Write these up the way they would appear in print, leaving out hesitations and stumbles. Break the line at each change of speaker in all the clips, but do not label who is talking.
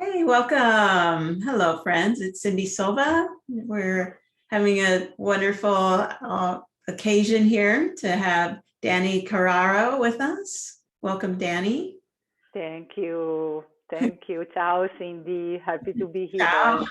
Hey, welcome. Hello, friends. It's Cyndi Silva. We're having a wonderful occasion here to have Dani Carraro with us. Welcome, Dani.
Thank you. Thank you. Ciao, Cyndi. Happy to be here.
Ciao.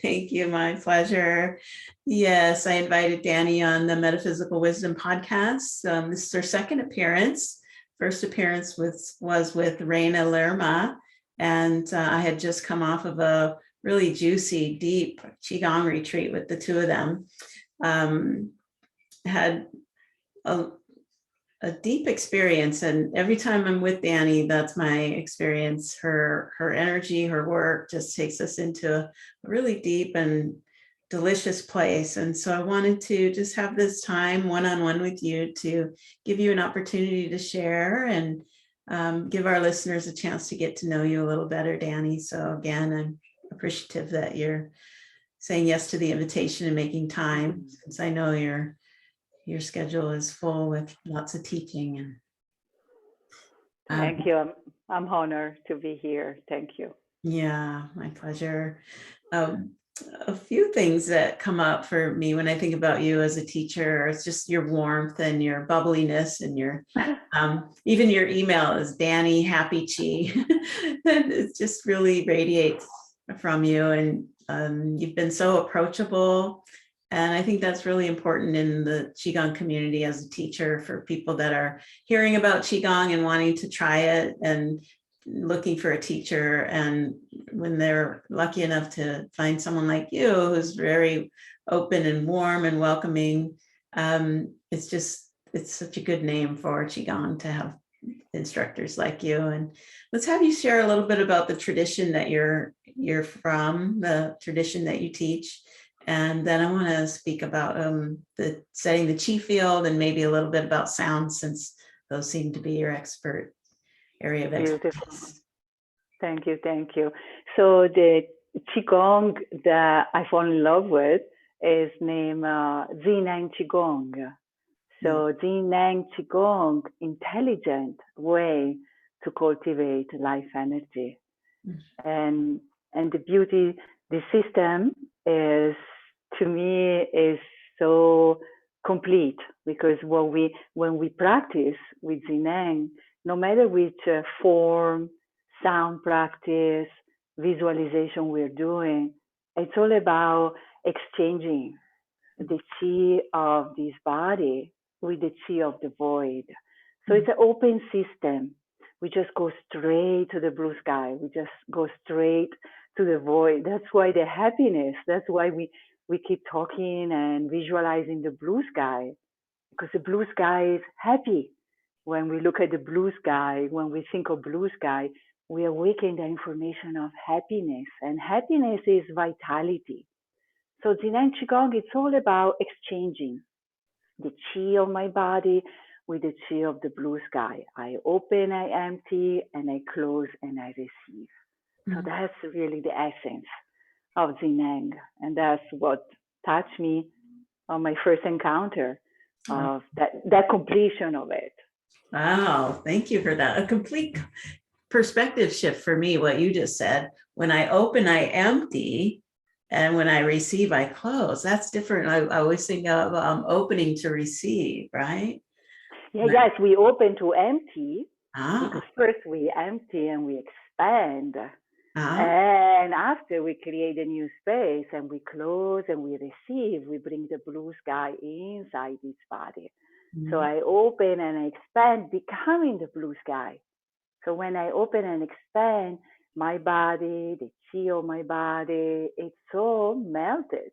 Thank you. My pleasure. Yes, I invited Dani on the Metaphysical Wisdom podcast. This is her second appearance. First appearance was with Reina Lerma. And I had just come off of a really juicy, deep Qigong retreat with the two of them. Had a deep experience, and every time I'm with Dani, that's my experience. Her energy, her work just takes us into a really deep and delicious place. And so I wanted to just have this time one-on-one with you to give you an opportunity to share and give our listeners a chance to get to know you a little better, Dani. So again, I'm appreciative that you're saying yes to the invitation and making time, since I know your schedule is full with lots of teaching. And
thank you. I'm honored to be here. Thank you.
Yeah, my pleasure. A few things that come up for me when I think about you as a teacher is just your warmth and your bubbliness, and your even your email is danihappychi. It just really radiates from you, and you've been so approachable. And I think that's really important in the Qigong community as a teacher, for people that are hearing about Qigong and wanting to try it and looking for a teacher. And when they're lucky enough to find someone like you who's very open and warm and welcoming, it's such a good name for Qigong to have instructors like you. And let's have you share a little bit about the tradition that you're from, the tradition that you teach. And then I want to speak about the setting the chi field, and maybe a little bit about sound, since those seem to be your expert area of expertise.
Beautiful. Thank you. Thank you. So the Qigong that I fall in love with is named Zhineng Qigong. So Zhineng Qigong, intelligent way to cultivate life energy. And the beauty, the system is, to me, is so complete, because when we practice with Zhineng, no matter which form, sound practice, visualization we're doing, it's all about exchanging the chi of this body with the chi of the void. So it's an open system. We just go straight to the blue sky. We just go straight to the void. That's why the happiness, that's why we keep talking and visualizing the blue sky, because the blue sky is happy. When we look at the blue sky, when we think of blue sky, we awaken the information of happiness, and happiness is vitality. So Zhineng Qigong, it's all about exchanging the chi of my body with the chi of the blue sky. I open, I empty, and I close, and I receive. So that's really the essence of Zhineng, and that's what touched me on my first encounter of that completion of it.
Wow, thank you for that. A complete perspective shift for me, what you just said. When I open, I empty, and when I receive, I close. That's different. I always think of opening to receive, right?
Yeah, yes, we open to empty, because first we empty and we expand. And after we create a new space and we close and we receive, we bring the blue sky inside this body. So I open and I expand, becoming the blue sky. So when I open and expand, my body, the chi of my body, it's all melted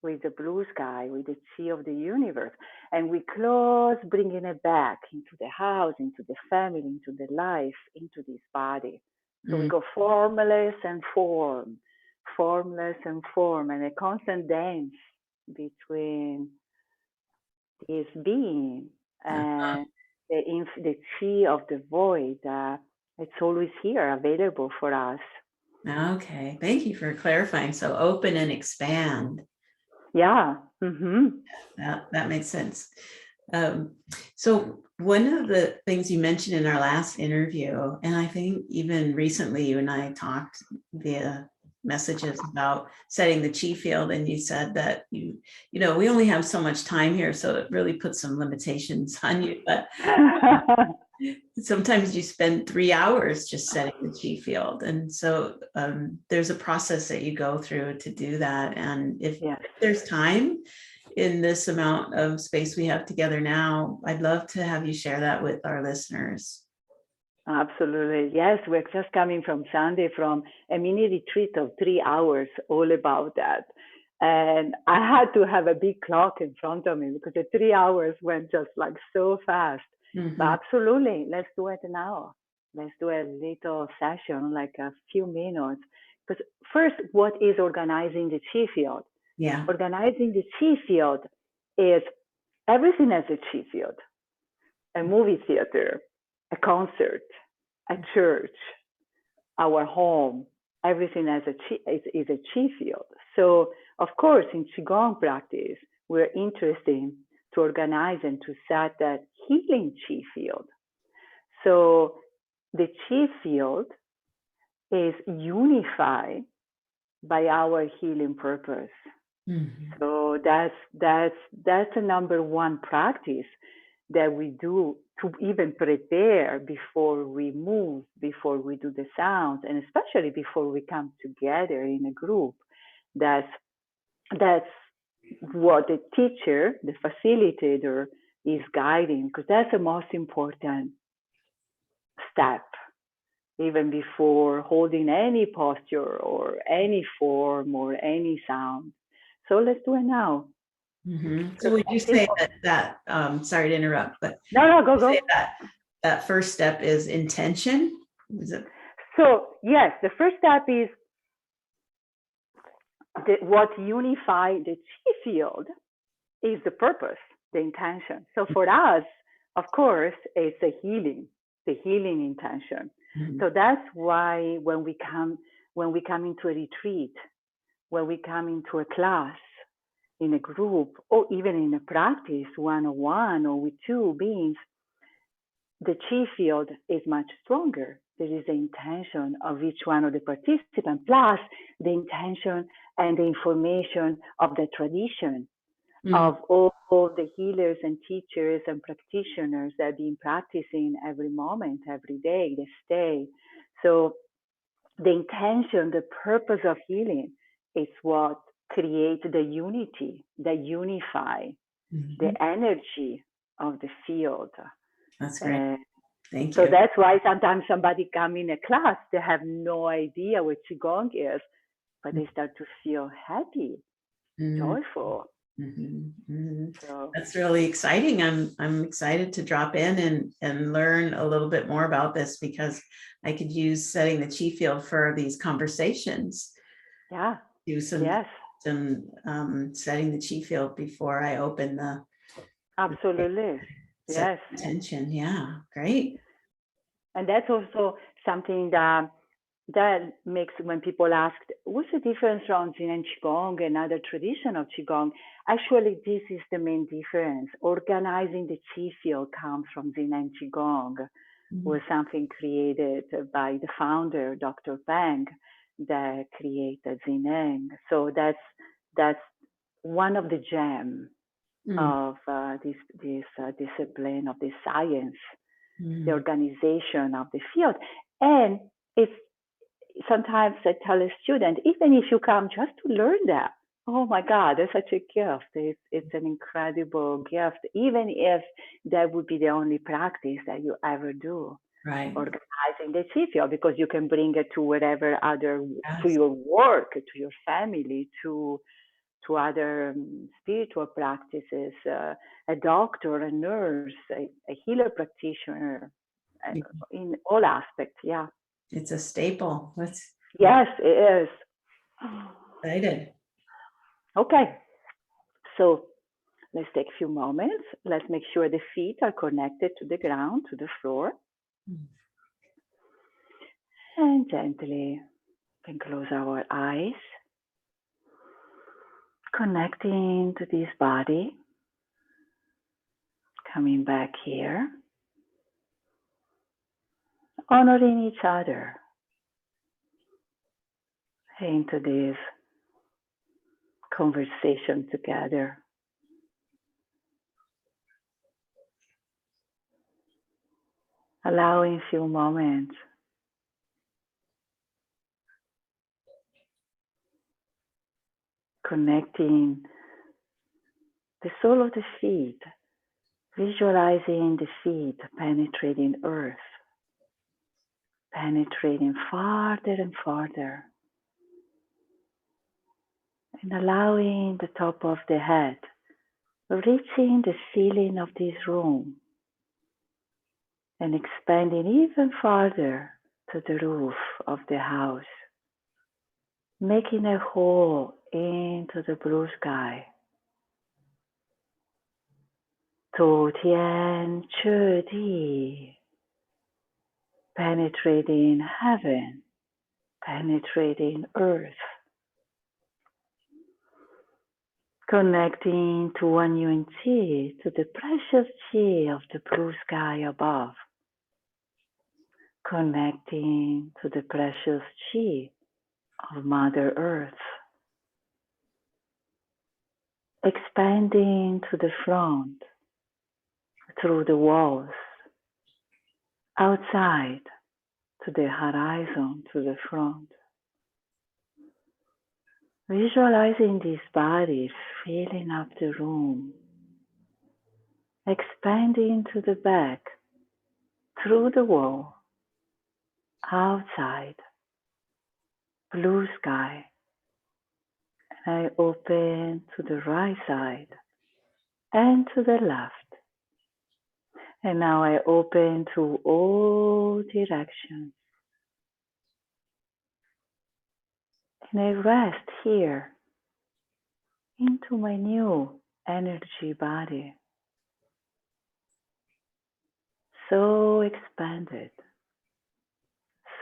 with the blue sky, with the chi of the universe. And we close, bringing it back into the house, into the family, into the life, into this body. So we go formless and form, formless and form, and a constant dance between this being and the chi of the void. It's always here, available for us.
Okay, thank you for clarifying. So open and expand.
Yeah.
That makes sense. So one of the things you mentioned in our last interview, and I think even recently you and I talked via messages about setting the chi field, and you said that you know, we only have so much time here, so it really puts some limitations on you, but sometimes you spend 3 hours just setting the chi field. And so there's a process that you go through to do that. And if there's time in this amount of space we have together now, I'd love to have you share that with our listeners.
Absolutely. Yes, we're just coming from Sunday from a mini retreat of 3 hours, all about that. And I had to have a big clock in front of me because the 3 hours went just like so fast. But absolutely, let's do it now. Let's do a little session, like a few minutes. Because first, what is organizing the chi field?
Yeah.
Organizing the chi field is everything as a chi field. A movie theater, a concert, a church, our home, everything as a chi is a chi field. So, of course, in Qigong practice, we're interested to organize and to set that healing chi field. So the chi field is unified by our healing purpose. So that's a number one practice that we do to even prepare before we move, before we do the sounds, and especially before we come together in a group. That's what the teacher, the facilitator, is guiding, because that's the most important step, even before holding any posture or any form or any sound. So let's do it now.
So would you say that sorry to interrupt, but
no, go.
Say that first step is intention? Is it?
So yes, the first step is what unifies the chi field is the purpose, the intention. So for us, of course, it's the healing intention. So that's why when we come into a retreat, when we come into a class, in a group, or even in a practice, one-on-one or with two beings, the chi field is much stronger. There is the intention of each one of the participants, plus the intention and the information of the tradition of all the healers and teachers and practitioners that have been practicing every moment, every day, they stay. So the intention, the purpose of healing is what creates the unity, the unify, the energy of the field.
That's great. Thank you.
So that's why sometimes somebody come in a class, they have no idea what Qigong is, but they start to feel happy, joyful.
So that's really exciting. I'm excited to drop in and learn a little bit more about this, because I could use setting the chi field for these conversations.
Yeah.
Do some setting the chi field before I open the
absolutely
attention. Yeah, great.
And that's also something that makes, when people ask, what's the difference from Zhineng Qigong and other tradition of Qigong? Actually, this is the main difference. Organizing the chi field comes from Zhineng Qigong, was something created by the founder, Dr. Peng, that created Zhineng. So that's one of the gems of this discipline, of this science, the organization of the field. And it's sometimes I tell a student, even if you come just to learn that, oh my God, that's such a gift. It's an incredible gift, even if that would be the only practice that you ever do.
Right.
Organizing the chi field, because you can bring it to whatever other, to your work, to your family, to other spiritual practices, a doctor, a nurse, a healer practitioner, in all aspects. Yeah.
It's a staple.
Yes, it is.
Excited.
Okay. So let's take a few moments. Let's make sure the feet are connected to the ground, to the floor. And gently we can close our eyes, connecting to this body, Coming back here, honoring each other into this conversation together. Allowing a few moments connecting the sole of the feet, visualizing the feet penetrating earth, penetrating farther and farther, and allowing the top of the head, reaching the ceiling of this room, and expanding even farther to the roof of the house, making a hole into the blue sky. 土天赤地 penetrating heaven, penetrating earth, connecting to Kuan Yin Point, to the precious chi of the blue sky above, connecting to the precious chi of Mother Earth, expanding to the front, through the walls, outside, to the horizon, to the front. Visualizing this body filling up the room, expanding to the back, through the wall, outside, blue sky. And I open to the right side and to the left. And now I open to all directions. And I rest here into my new energy body. So expanded,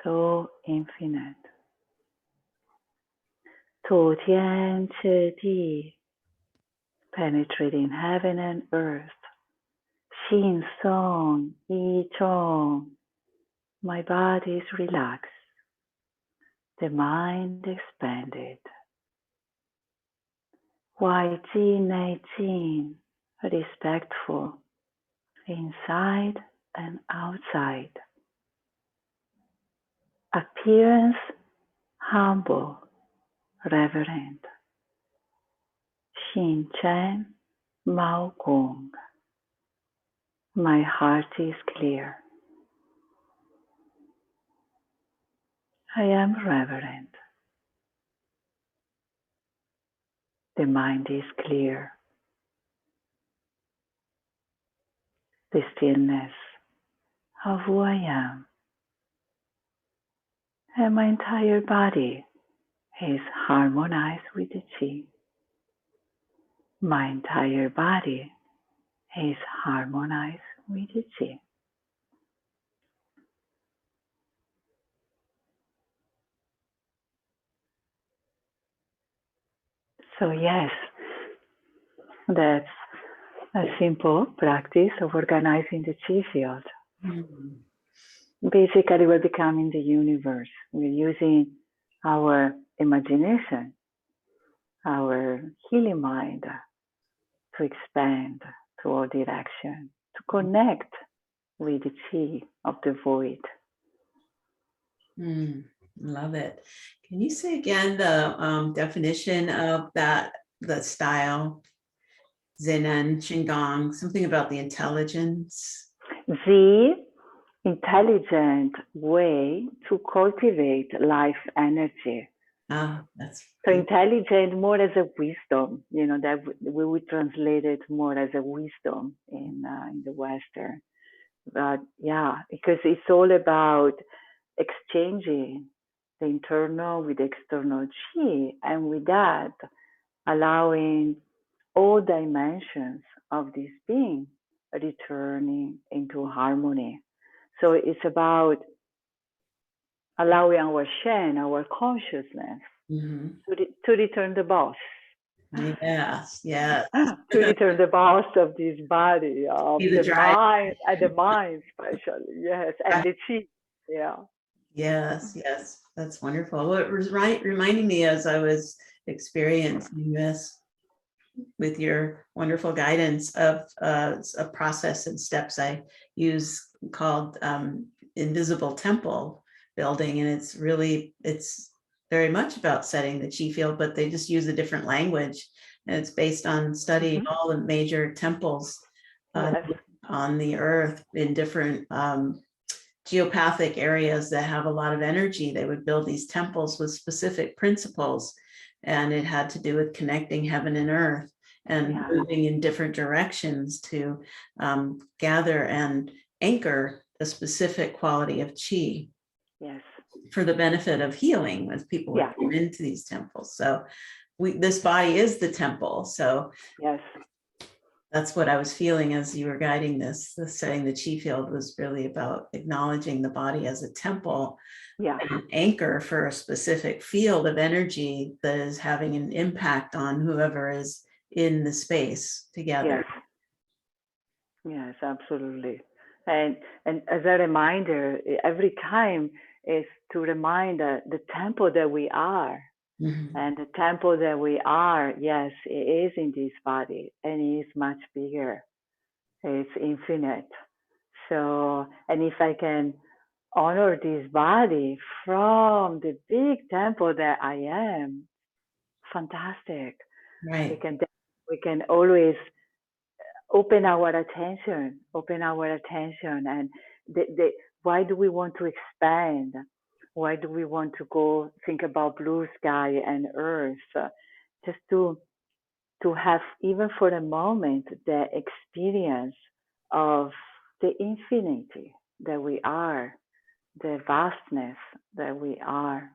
so infinite. 土天赤地 penetrating heaven and earth. 心松意重 my body is relaxed. The mind expanded. 外境内境 respectful. Inside and outside. Appearance humble, reverent. 心真毛公 my heart is clear. I am reverent. The mind is clear. The stillness of who I am. And my entire body is harmonized with the chi. My entire body is harmonized with the chi. So yes, that's a simple practice of organizing the chi field.
Mm.
Basically, we're becoming the universe. We're using our imagination, our healing mind to expand to all direction, to connect with the chi of the void.
Love it. Can you say again the definition of that, the style, Zhineng Qigong, something about the intelligence?
The intelligent way to cultivate life energy.
That's
so intelligent more as a wisdom, that we would translate it more as a wisdom in the Western. But yeah, because it's all about exchanging the internal with the external chi, and with that, allowing all dimensions of this being returning into harmony. So it's about allowing our Shen, our consciousness, to return the boss,
Yes, yes.
To return the balance of this body, of
Be the
the
drive.
mind, and the mind especially, yes, and the chi, yeah.
Yes, yes, that's wonderful. Well, it was reminding me as I was experiencing this with your wonderful guidance of a process and steps I use called invisible temple building. And it's very much about setting the chi field, but they just use a different language. And it's based on studying all the major temples
Yes.
on the earth in different geopathic areas that have a lot of energy. They would build these temples with specific principles, and it had to do with connecting heaven and earth and moving in different directions to gather and anchor the specific quality of chi.
Yes.
For the benefit of healing as people would come into these temples. So this body is the temple. So
yes,
that's what I was feeling as you were guiding this. The setting the chi field was really about acknowledging the body as a temple, an anchor for a specific field of energy that is having an impact on whoever is in the space together.
Yes, absolutely. And as a reminder, every time is to remind the temple that we are. And the temple that we are, yes, it is in this body, and it is much bigger. It's infinite. So, and if I can honor this body from the big temple that I am, fantastic.
Right.
We can always open our attention, and why do we want to expand? Why do we want to go think about blue sky and earth? Just to have, even for a moment, the experience of the infinity that we are, the vastness that we are.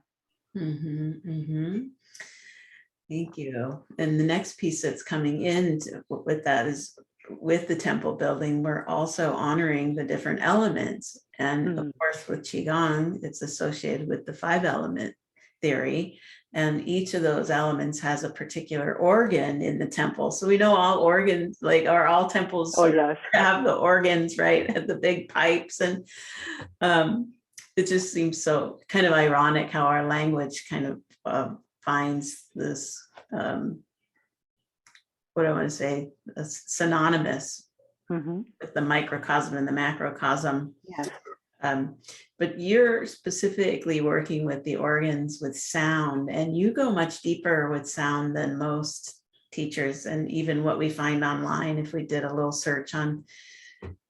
Thank you. And the next piece that's coming in with that is, with the temple building, we're also honoring the different elements. And of course, with Qigong, it's associated with the 5 element theory. And each of those elements has a particular organ in the temple. So we know all organs, like, or all temples have the organs, right? At the big pipes. And it just seems so kind of ironic how our language kind of finds this, what do I want to say, synonymous with the microcosm and the macrocosm.
Yes.
But you're specifically working with the organs with sound, and you go much deeper with sound than most teachers, and even what we find online. If we did a little search on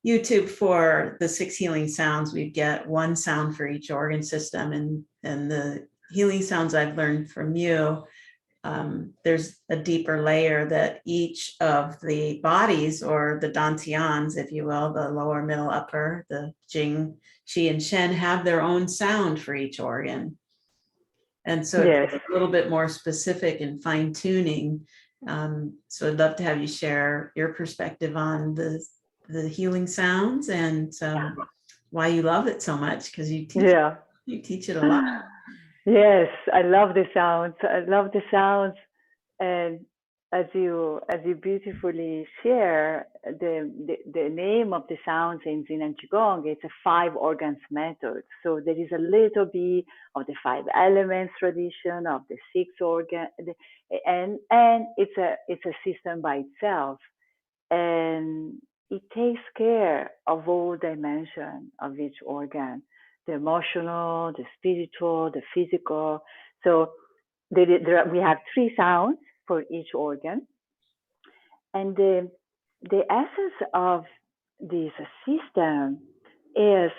YouTube for the 6 healing sounds, we'd get 1 sound for each organ system. And the healing sounds I've learned from you, there's a deeper layer that each of the bodies, or the dantians, if you will, the lower, middle, upper, the Jing, Qi, and Shen, have their own sound for each organ. And so it's a little bit more specific and fine tuning. So I'd love to have you share your perspective on the healing sounds and why you love it so much, because you teach it a lot.
Yes, I love the sounds. And as you beautifully share, the name of the sounds in Zhineng Qigong, it's a 5 organs method. So there is a little bit of the 5 elements tradition, of the 6 organ, and it's a system by itself, and it takes care of all dimensions of each organ: the emotional, the spiritual, the physical. So we have 3 sounds for each organ. And the essence of this system is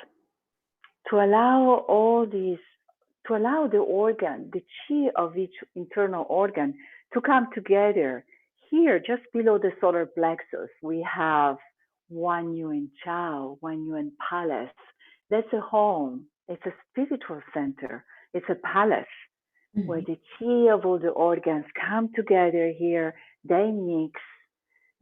to allow the organ, the chi of each internal organ, to come together. Here, just below the solar plexus, we have Kuan Yin Chao, Kuan Yin Palace. That's a home. It's a spiritual center. It's a palace where the chi of all the organs come together here. They mix,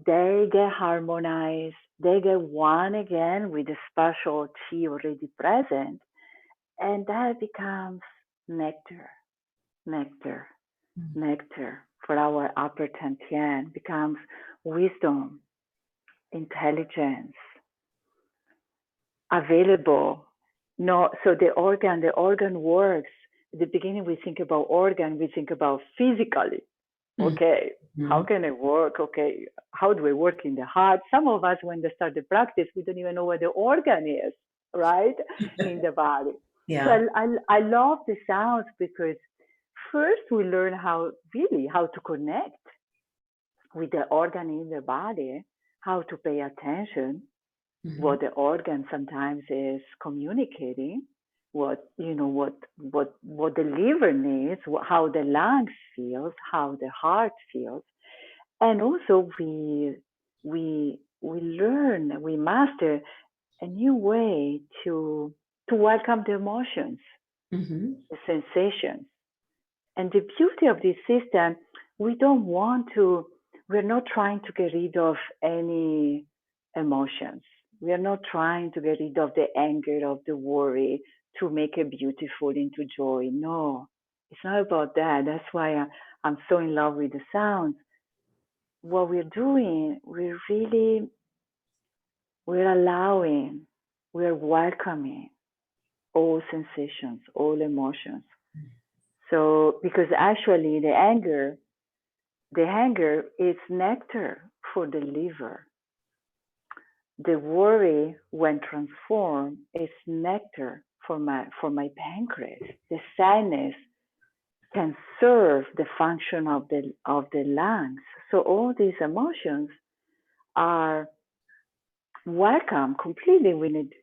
they get harmonized, they get one again with the special chi already present, and that becomes nectar, nectar, nectar. for our upper Tian becomes wisdom, intelligence, available. No, so the organ works. At the beginning, we think about organ, we think about physically. Okay, how can it work? Okay, how do we work in the heart? Some of us, when they start the practice, we don't even know where the organ is, right, in the body.
Yeah.
So I love the sounds because first we learn how to connect with the organ in the body, how to pay attention, what the organ sometimes is communicating, what the liver needs, how the lungs feels, how the heart feels, and also we learn, we master a new way to welcome the emotions, the sensations. And the beauty of this system, we're not trying to get rid of any emotions. We are not trying to get rid of the anger, of the worry, to make it beautiful into joy. No, it's not about that. That's why I'm so in love with the sounds. What we're doing, we're allowing, we're welcoming all sensations, all emotions. So, because actually the anger is nectar for the liver. The worry, when transformed, is nectar for my pancreas. The sadness can serve the function of the lungs. So all these emotions are welcome completely in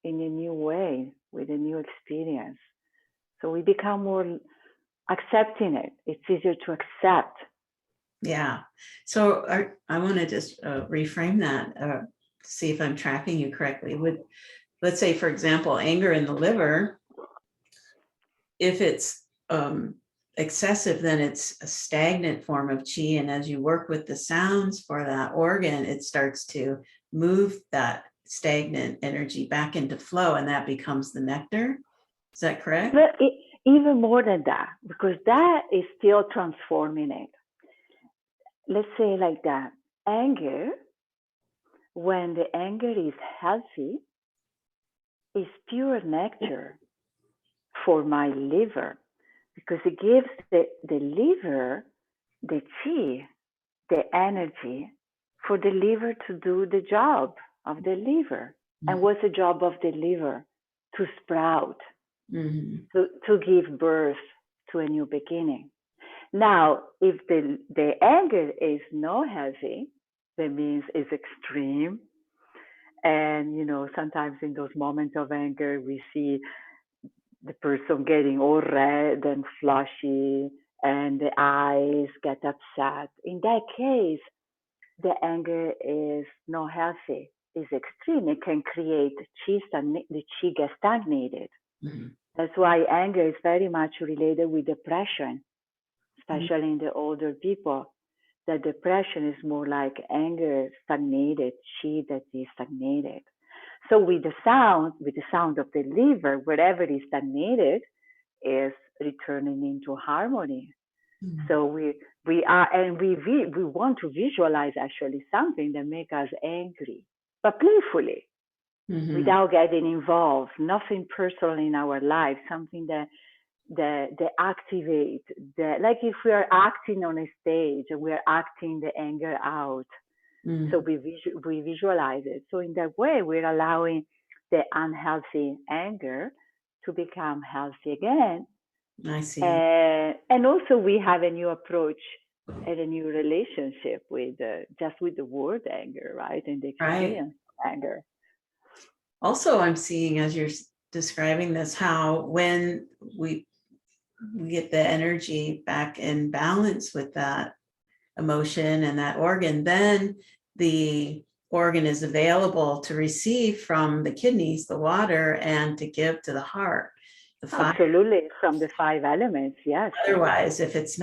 a new way, with a new experience. So we become more accepting it. It's easier to accept.
Yeah. So I want to just reframe that, see if I'm tracking you correctly. Let's say, for example, anger in the liver, if it's excessive, then it's a stagnant form of qi. And as you work with the sounds for that organ, it starts to move that stagnant energy back into flow, and that becomes the nectar. Is that correct?
But even more than that, because that is still transforming it. Let's say like that, anger, when the anger is healthy, is pure nectar for my liver, because it gives the liver the qi, the energy for the liver to do the job of the liver. And what's the job of the liver? To sprout, to give birth to a new beginning. Now, if the anger is not healthy, that means it's extreme. And, sometimes in those moments of anger, we see the person getting all red and flushy, and the eyes get upset. In that case, the anger is not healthy, it's extreme. It can create the qi gets stagnated. That's why anger is very much related with depression, especially in the older people. That depression is more like anger stagnated, qi that is stagnated. So with the sound of the liver, wherever is stagnated, is returning into harmony. So we want to visualize actually something that makes us angry, but playfully, without getting involved, nothing personal in our life, something that activate, like if we are acting on a stage and we are acting the anger out. So we visualize it. So in that way, we're allowing the unhealthy anger to become healthy again.
I see.
And also we have a new approach and a new relationship with just with the word anger, right? And the experience of anger.
Also, I'm seeing, as you're describing this, how when we get the energy back in balance with that emotion and that organ, then the organ is available to receive from the kidneys the water and to give to the heart.
Absolutely, from the 5 elements, yes.
Otherwise, if it's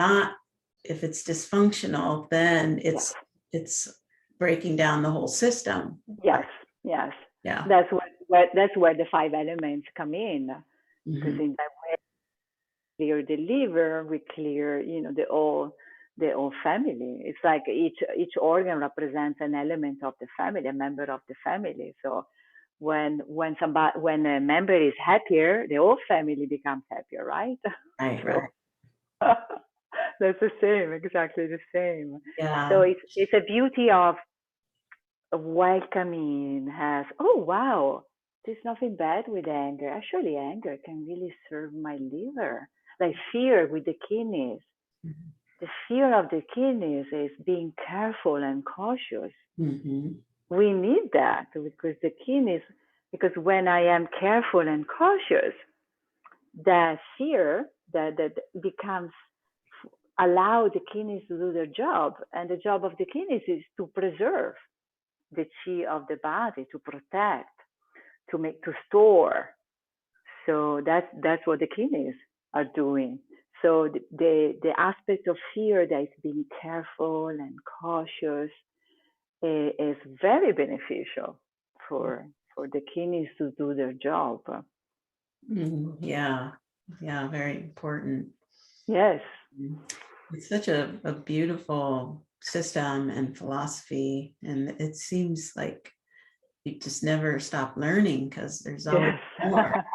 dysfunctional, then it's breaking down the whole system.
Yes.
Yeah.
That's where the 5 elements come in, because in that way clear the liver, we clear, the whole family. It's like each organ represents an element of the family, a member of the family. So when a member is happier, the whole family becomes happier, right?
Right,
So
right.
that's the same, exactly the same. So
Yeah.
it's a beauty of welcoming has, oh wow, there's nothing bad with anger. Actually, anger can really serve my liver. Like fear with the kidneys.
Mhm.
The fear of the kidneys is being careful and cautious.
Mhm.
We need that because the kidneys, because when I am careful and cautious, that fear that becomes allow the kidneys to do their job, and the job of the kidneys is to preserve the chi of the body, to protect, to store. So that's what the kidneys are doing. So the aspect of fear that is being careful and cautious is very beneficial for the kidneys to do their job.
Yeah. Yeah, very important.
Yes.
It's such a beautiful system and philosophy, and it seems like you just never stop learning because there's always
Yes.
more.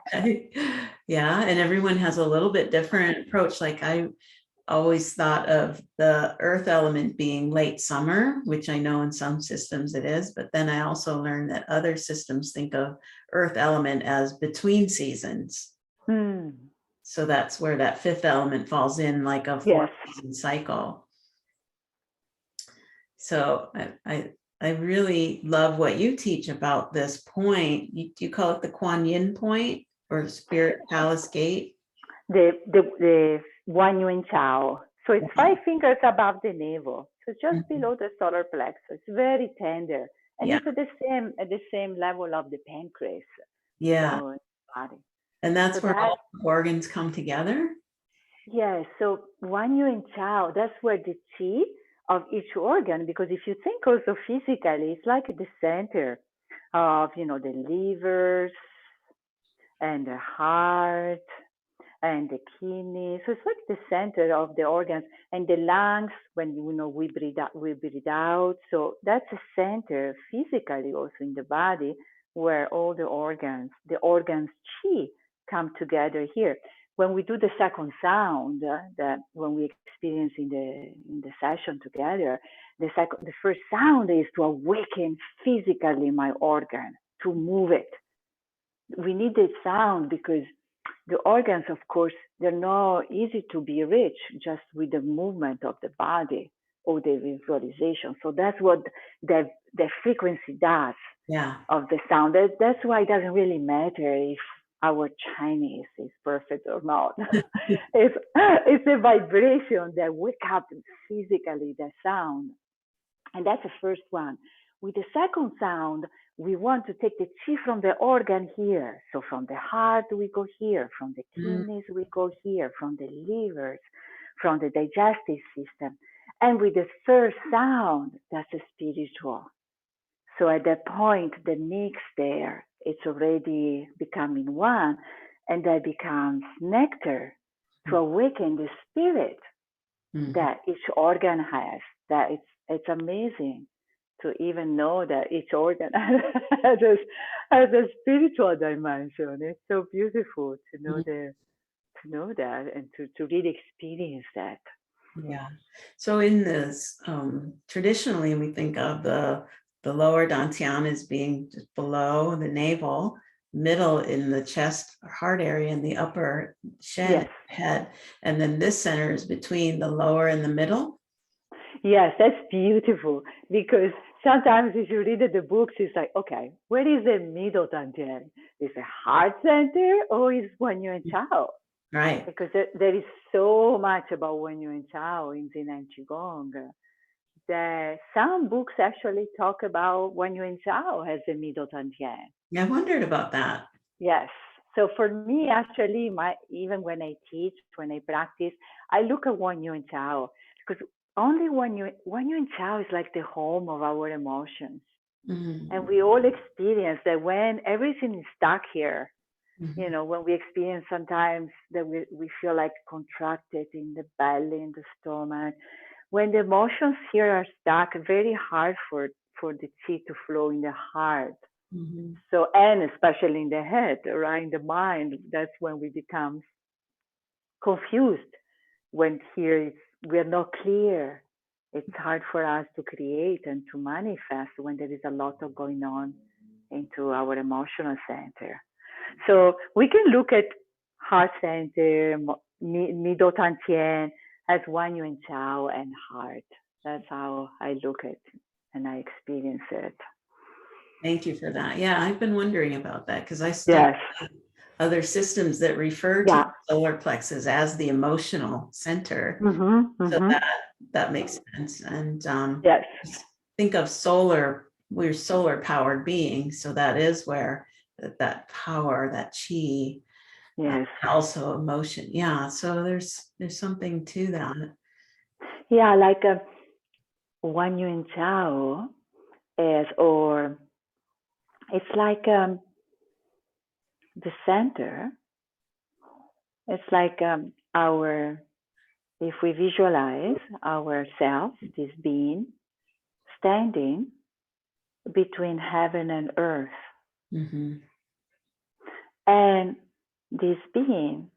Yeah, and everyone has a little bit different approach. Like I always thought of the earth element being late summer, which I know in some systems it is, but then I also learned that other systems think of earth element as between seasons. So that's where that fifth element falls in, like a
Yes.
4-season cycle. So I really love what you teach about this point. You call it the Kuan Yin Point or Spirit Palace Gate?
The Wan Yuan Chao. So it's 5 fingers above the navel. So just
Mhm.
below the solar plexus. It's very tender. And
Yeah,
it's at the same level of the pancreas.
yeah.
So body.
And
So
that's where
that
all the organs come together?
yeah, so Wan Yuan Chao, that's where the chi of each organ, because if you think also physically, it's like the center of, the livers and the heart and the kidneys. So it's like the center of the organs and the lungs. When we breathe out. So that's a center physically also in the body where all the organs chi come together here. When we do the second sound, that when we experience in the session together, the first sound is to awaken physically my organ, to move it. We need the sound because the organs, of course, they're not easy to be reached just with the movement of the body or the visualization. So that's what the frequency does
Yeah.
of the sound. That's why it doesn't really matter if our Chinese is perfect or not. it's a vibration that wake up physically the sound. And that's the first one. With the second sound, we want to take the chi from the organ here. So from the heart, we go here. From the
Mm.
kidneys, we go here. From the livers, from the digestive system. And with the third sound, that's a spiritual. So at that point, the mix there, it's already becoming one. And that becomes nectar to awaken the spirit
Mhm.
that each organ has. That it's amazing to even know that each organ has a spiritual dimension. It's so beautiful to know
Mhm.
that and to really experience that.
Yeah. So in this, traditionally we think of the lower dantian as being just below the navel, middle in the chest or heart area, and the upper shen
Yes.
head. And then this center is between the lower and the middle.
Yes, that's beautiful because sometimes if you read the books, it's like, okay, where is the middle dantian? Is it heart center or is Wan Yuan Chao?
Right.
Because there is so much about Wan Yuan Chao in Zhineng Qigong. Some books actually talk about Wan Yuan Chao as the middle dantian.
Yeah, I wondered about that.
Yes. So for me, actually, even when I teach, when I practice, I look at Wan Yuan Chao because only Wan Yuan Chao is like the home of our emotions.
Mhm.
And we all experience that when everything is stuck here,
Mhm.
You know, when we experience sometimes that we feel like contracted in the belly, in the stomach. When the emotions here are stuck, very hard for the chi to flow in the heart.
Mhm.
So, and especially in the head, right, in the mind, that's when we become confused. When here we're not clear, it's hard for us to create and to manifest when there is a lot of going on into our emotional center. So we can look at heart center, middle tantien as Wan Yuan Chao and heart. That's how I look at and I experience it.
Thank you for that. Yeah, I've been wondering about that because I study
Yes.
other systems that refer to
Yeah.
the solar plexus as the emotional center.
Mm-hmm.
So
Mm-hmm.
that makes sense. And
Yes.
think of solar, we're solar powered beings. So that is where that power, that chi,
Yes.
also emotion. Yeah. So there's something to that.
Yeah, like Wan Yuan Chao is, or it's like the center. It's like our, if we visualize ourselves, this being, standing between heaven and earth.
Mm-hmm.
And this being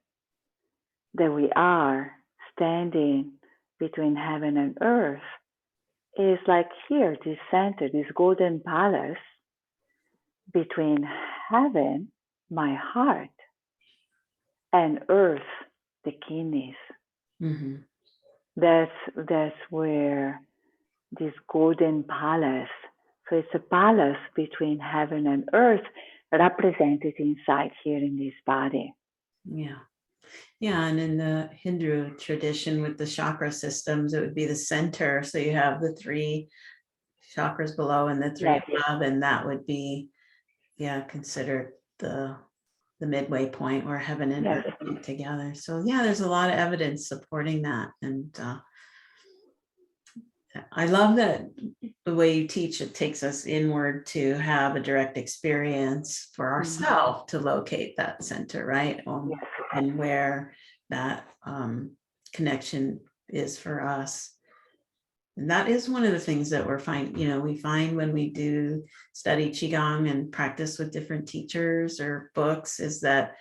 that we are standing between heaven and earth is like here, this center, this golden palace between heaven, my heart, and earth, the kidneys.
Mm-hmm.
That's where this golden palace. So it's a palace between heaven and earth represented inside here in this body.
Yeah. Yeah. And in the Hindu tradition with the chakra systems, it would be the center. So you have the 3 chakras below and the 3
Yes.
above, and that would be, considered the midway point where heaven and
Yes.
earth meet together. So yeah, there's a lot of evidence supporting that. And I love that the way you teach, it takes us inward to have a direct experience for ourselves to locate that center, right?
Yes.
And where that connection is for us. And that is one of the things that we find when we do study Qigong and practice with different teachers or books, is that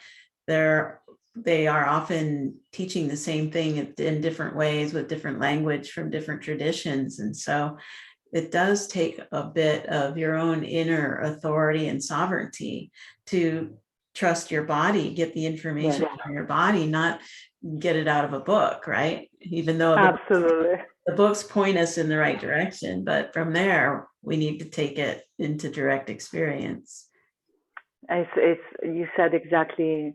they are often teaching the same thing in different ways with different language from different traditions. And so it does take a bit of your own inner authority and sovereignty to trust your body, get the information from your body, not get it out of a book, right? Even though
Absolutely.
the books point us in the right direction, but from there, we need to take it into direct experience.
It's you said exactly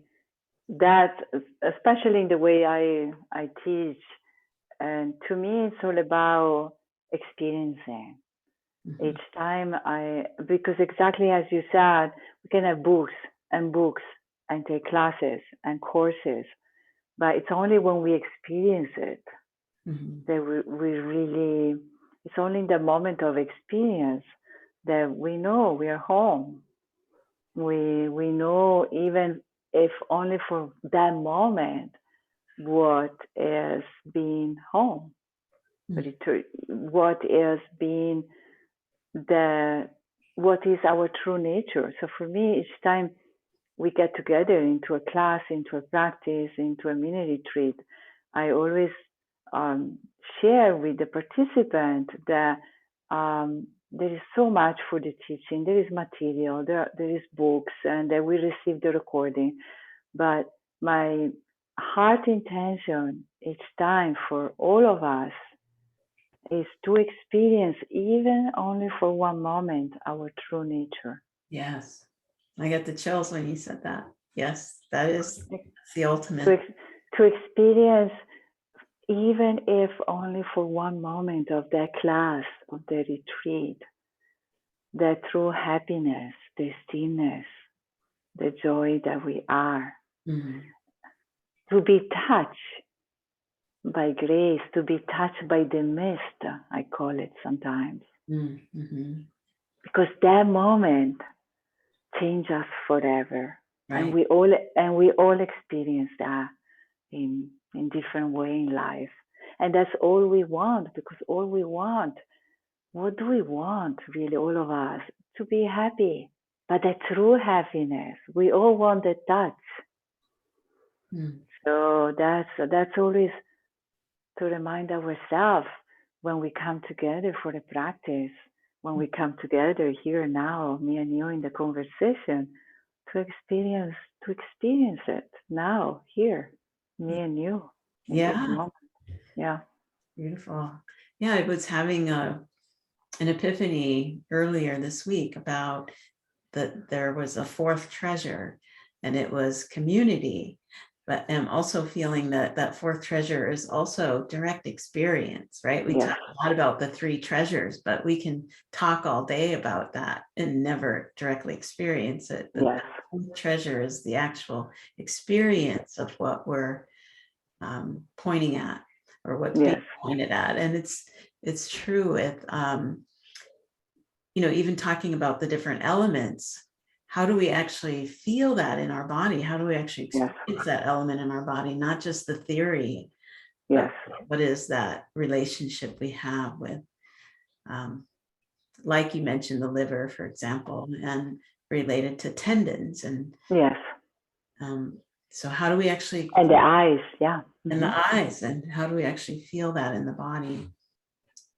that, especially in the way I teach. And to me, it's all about experiencing.
Mhm.
Each time because exactly as you said, we can have books and books and take classes and courses, but it's only when we experience it
Mhm.
that we really, it's only in the moment of experience that we know we are home. We know, even if only for that moment, what is being home, what is being what is our true nature. So for me, each time we get together into a class, into a practice, into a mini retreat, I always um, share with the participant that there is so much for the teaching. There is material, there is books, and that we receive the recording. But my heart intention each time for all of us is to experience, even only for one moment, our true nature.
Yes. I got the chills when you said that. Yes, that's the
To,
ultimate.
to experience, even if only for one moment of that class, of the retreat, that true happiness, the stillness, the joy that we are.
Mm-hmm.
To be touched by grace, to be touched by the mist, I call it sometimes.
Mm-hmm.
Because that moment changes us forever. And
Right.
we all experience that in different way in life. And that's all we want, because all we want, what do we want really, all of us? To be happy, but the true happiness. We all want the touch.
Mm.
So that's always to remind ourselves when we come together for the practice, when we come together here now, me and you in the conversation, to experience it now, here, me and you in this
Yeah.
moment. Yeah.
Beautiful. Yeah, I was having an epiphany earlier this week about that there was a fourth treasure, and it was community. But I'm also feeling that that fourth treasure is also direct experience, right? We
Yes.
talk a lot about the three treasures, but we can talk all day about that and never directly experience it. But
Yes.
the fourth treasure is the actual experience of what we're pointing at, or what's being
Yes.
pointed at. And it's true with even talking about the different elements. How do we actually feel that in our body? How do we actually
Yes.
experience that element in our body? Not just the theory,
Yes.
but what is that relationship we have with, like you mentioned, the liver, for example, and related to tendons. And
Yes.
so how do we actually,
And the eyes. Yeah.
and
Mm-hmm.
the eyes, and how do we actually feel that in the body?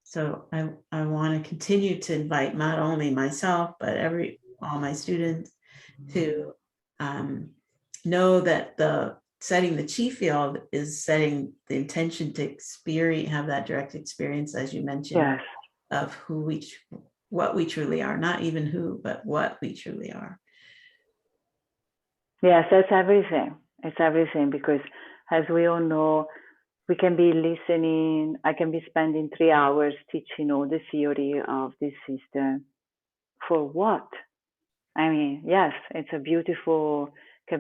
So I want to continue to invite not only myself, but all my students to know that the setting the chi field is setting the intention to experience, have that direct experience, as you mentioned,
Yes.
of what we truly are, not even who, but what we truly are.
Yes, that's everything. It's everything, because as we all know, we can be listening. I can be spending 3 hours teaching all the theory of this system. For what? I mean, yes, can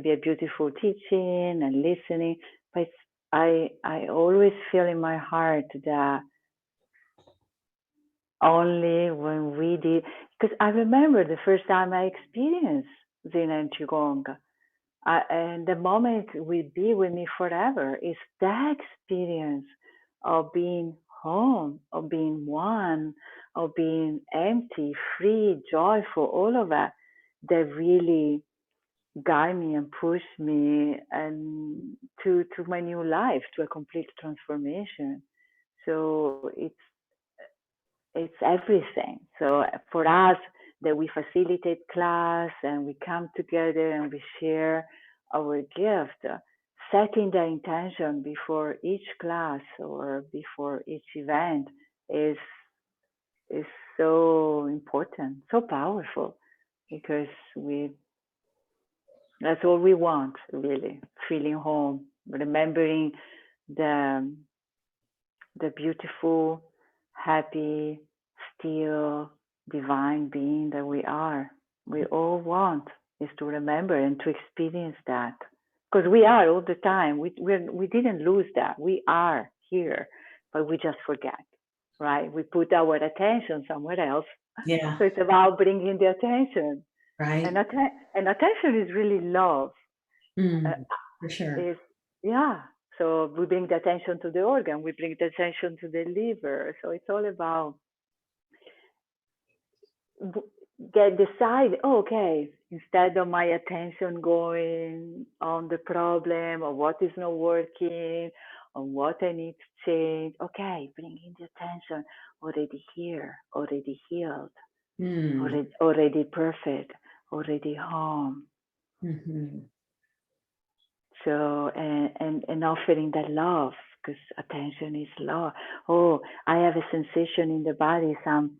be a beautiful teaching and listening, but I always feel in my heart that only when we did, because I remember the first time I experienced Zhineng and Qigong, and the moment will be with me forever, is that experience of being home, of being one, of being empty, free, joyful, all of that really guide me and push me and to my new life, to a complete transformation. So it's everything. So for us, that we facilitate class and we come together and we share our gift, setting the intention before each class or before each event is so important, so powerful, because that's all we want, really, feeling home, remembering the beautiful, happy, still, divine being that we are. We all want is to remember and to experience that, because we are all the time. We didn't lose that. We are here, but we just forget, right? We put our attention somewhere else.
Yeah.
So it's about bringing the attention,
Right.
and attention is really love.
For sure.
Is Yeah. So we bring the attention to the organ, we bring the attention to the liver. So it's all about decide, okay, instead of my attention going on the problem or what is not working or what I need to change, okay, bringing the attention already here, already healed, already perfect, already home.
Mm-hmm.
So and offering that love, because attention is love. Oh, I have a sensation in the body, some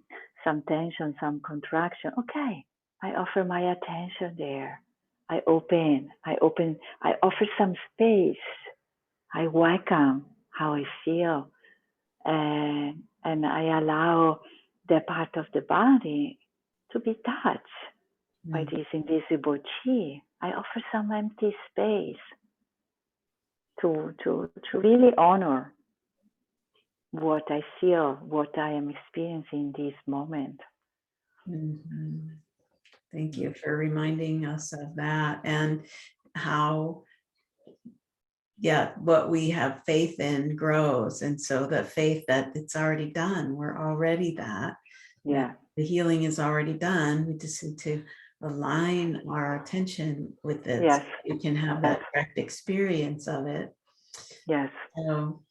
tension, some contraction. Okay, I offer my attention there. I offer some space. I welcome how I feel, and I allow the part of the body to be touched by this invisible chi. I offer some empty space to really honor what I feel, what I am experiencing in this moment.
Mm-hmm. Thank you for reminding us of that, and how, yeah, what we have faith in grows. And so the faith that it's already done, we're already that.
Yeah.
The healing is already done. We just need to align our attention with it.
Yes.
So you can have that direct experience of it.
Yes.
So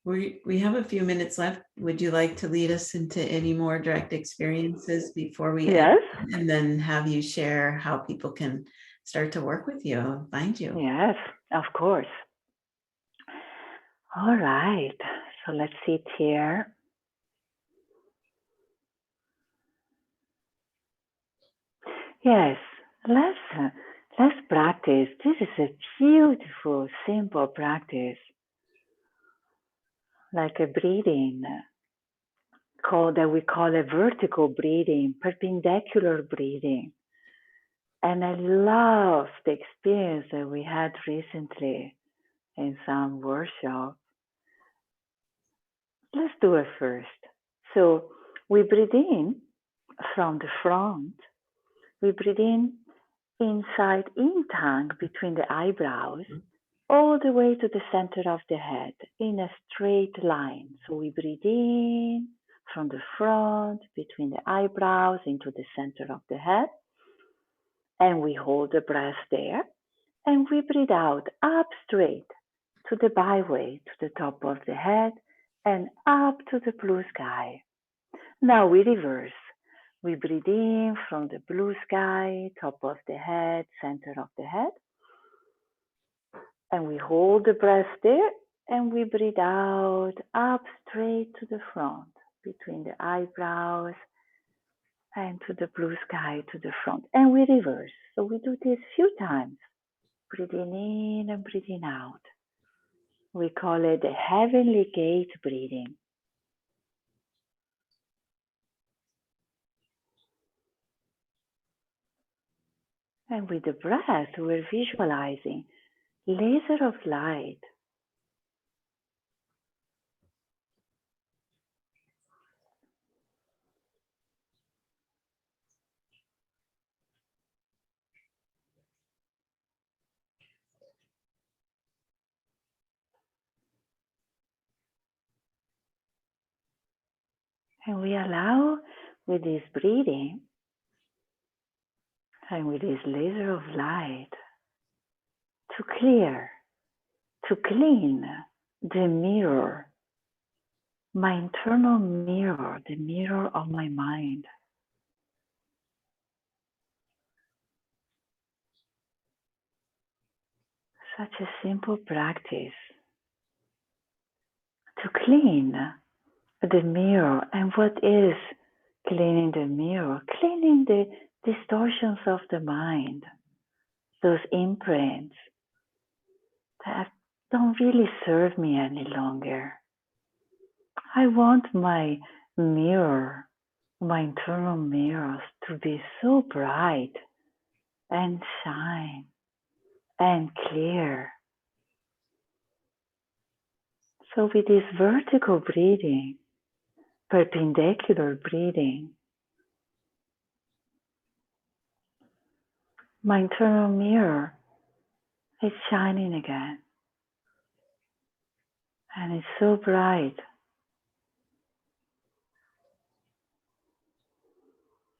we have a few minutes left. Would you like to lead us into any more direct experiences before we end?
Yes.
And then have you share how people can start to work with you and find you?
Yes, of course. All right. So let's sit here. Yes, let's practice. This is a beautiful, simple practice, like a breathing, that we call a vertical breathing, perpendicular breathing. And I love the experience that we had recently in some workshop. Let's do it first. So we breathe in from the front. We breathe in inside in tongue between the eyebrows, all the way to the center of the head in a straight line. So we breathe in from the front between the eyebrows into the center of the head, and we hold the breath there, and we breathe out up straight to the byway, to the top of the head, and up to the blue sky. Now we reverse. We breathe in from the blue sky, top of the head, center of the head, and we hold the breath there, and we breathe out up straight to the front, between the eyebrows and to the blue sky, to the front, and we reverse. So we do this a few times, breathing in and breathing out. We call it the heavenly gate breathing. And with the breath, we're visualizing laser of light and we allow with this breathing and with this laser of light to clear, to clean the mirror, my internal mirror, the mirror of my mind. Such a simple practice to clean the mirror. And what is cleaning the mirror? Cleaning the distortions of the mind, those imprints that don't really serve me any longer. I want my mirror, my internal mirrors to be so bright and shine and clear. So with this vertical breathing, perpendicular breathing, my internal mirror is shining again. And it's so bright.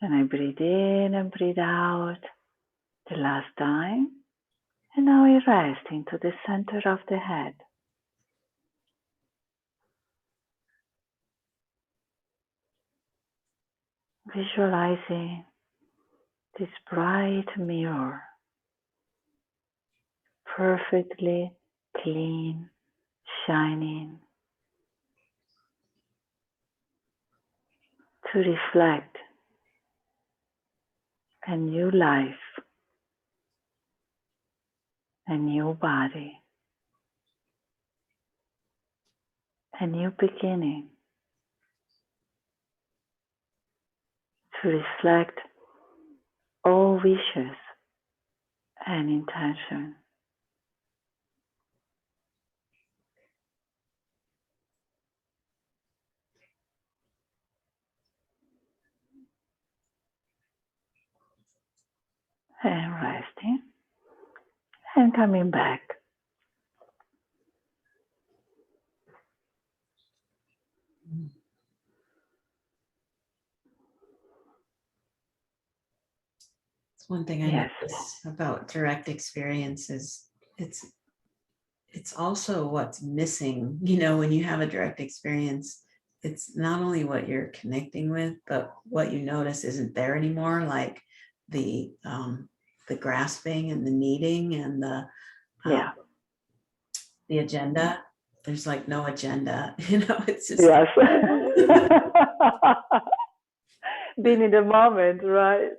And I breathe in and breathe out the last time. And now I rest into the center of the head. Visualizing this bright mirror, perfectly clean, shining, to reflect a new life, a new body, a new beginning, to reflect all wishes and intention. And resting. And coming back.
It's one thing I
Yes.
notice about direct experiences. It's also what's missing, when you have a direct experience. It's not only what you're connecting with, but what you notice isn't there anymore, like the grasping and the needing and the agenda. There's like no agenda, it's just
yes. Being in the moment, right?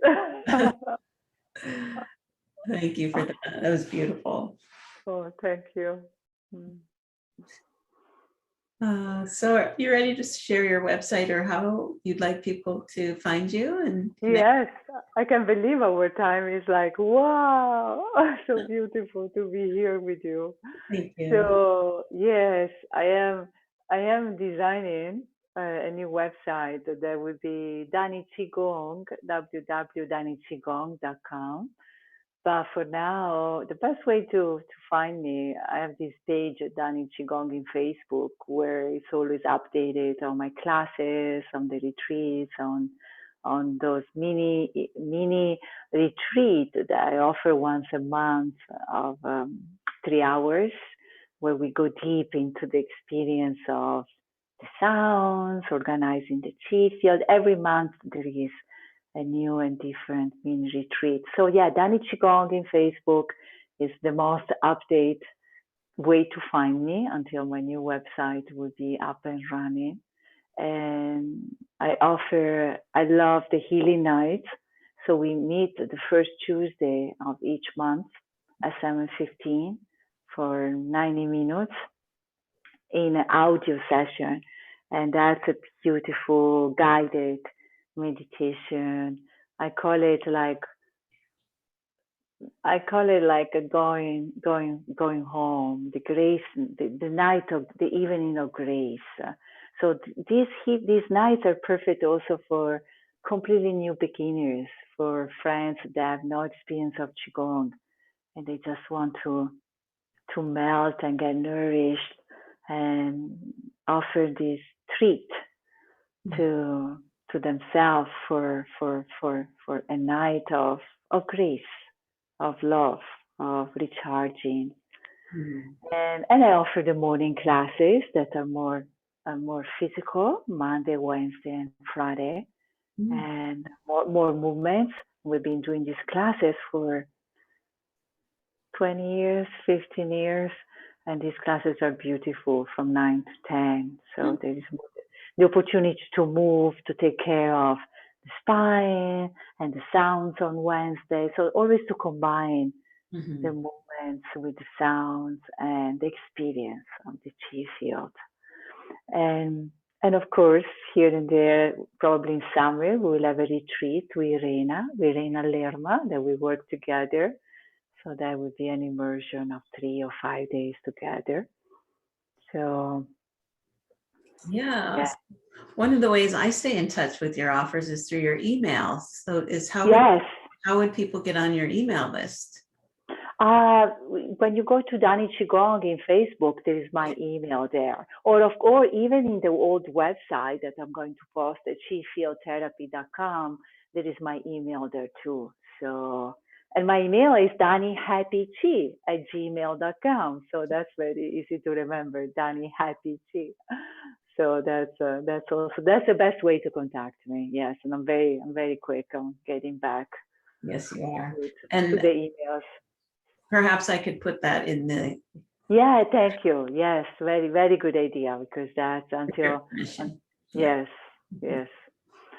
Thank you for that. That was beautiful.
Oh, thank you.
So are you ready to share your website or how you'd like people to find you? And
yes, I can believe our time is like, wow, so beautiful to be here with you.
Thank you.
So yes, I am designing a new website that would be Dani Qigong, www.daniqigong.com. But for now, the best way to find me, I have this page at Dani Qigong in Facebook where it's always updated on my classes, on the retreats, on those mini retreat that I offer once a month of 3 hours, where we go deep into the experience of the sounds, organizing the chi field. Every month there is a new and different mini retreat. So yeah, Dani Qigong in Facebook is the most updated way to find me until my new website will be up and running. And I love the healing nights. So we meet the first Tuesday of each month at 7:15 for 90 minutes in an audio session. And that's a beautiful guided meditation. I call it like a going home, the grace, the night of the evening of grace. So these nights are perfect also for completely new beginners, for friends that have no experience of qigong, and they just want to melt and get nourished and offer this treat to themselves for a night of grace, of love, of recharging. And I offer the morning classes that are more physical, Monday, Wednesday, and Friday, and more movements. We've been doing these classes for 20 years, 15 years, and these classes are beautiful from 9 to 10. So there is the opportunity to move, to take care of the spine and the sounds on Wednesday. So always to combine the movements with the sounds and the experience of the chi field. And of course, here and there, probably in summer, we will have a retreat with Irena Lerma, that we work together. So that would be an immersion of 3 or 5 days together. So
yeah. One of the ways I stay in touch with your offers is through your emails. So how would people get on your email list?
When you go to Dani Qigong in Facebook, there is my email there. Or even in the old website that I'm going to post at chifieldtherapy.com, there is my email there too. So, and my email is danihappychi at gmail.com. So that's very easy to remember, danihappychi. So that's the best way to contact me. Yes, and I'm very quick on getting back.
Yes, you are.
To the emails.
Perhaps I could put that in the.
Yeah, thank you. Yes, very, very good idea, because that's yes.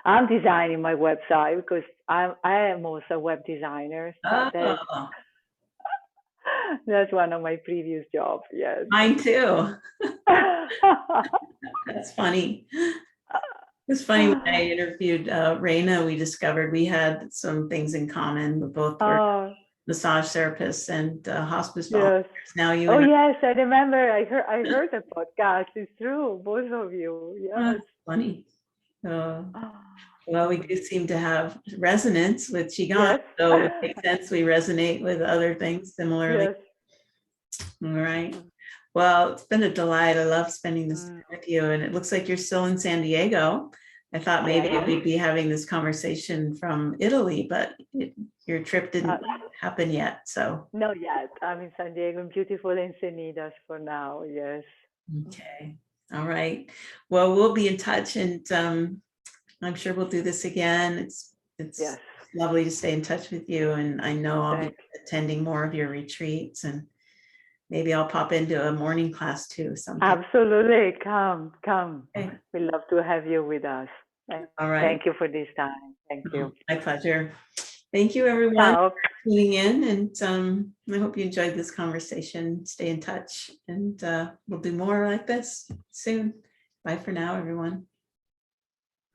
I'm designing my website because I am also a web designer. So that's one of my previous jobs. Yes.
Mine too. That's funny. It's funny, when I interviewed Raina, we discovered we had some things in common. We both were massage therapists and hospice volunteers. Now you.
Yes, I remember. I heard the podcast. It's true, both of you. Yes.
Funny. Well, we do seem to have resonance with Qigong,
Yes.
so it makes sense we resonate with other things similarly.
Yes.
All right. Well, it's been a delight. I love spending this time
Mm.
with you, and it looks like you're still in San Diego. I thought maybe we'd be having this conversation from Italy, but your trip didn't happen yet. So,
Not yet. I'm in San Diego, in beautiful Encinitas for now. Yes.
okay. All right. Well, we'll be in touch, and I'm sure we'll do this again. It's
Yes.
lovely to stay in touch with you, and I know I'll be
Thank
attending more of your retreats, and maybe I'll pop into a morning class too sometime.
Absolutely. Come.
Okay.
We love to have you with us.
All right.
Thank you for this time. Thank you.
My pleasure. Thank you, everyone,
Ciao.
for tuning in, and I hope you enjoyed this conversation. Stay in touch, and we'll do more like this soon. Bye for now, everyone.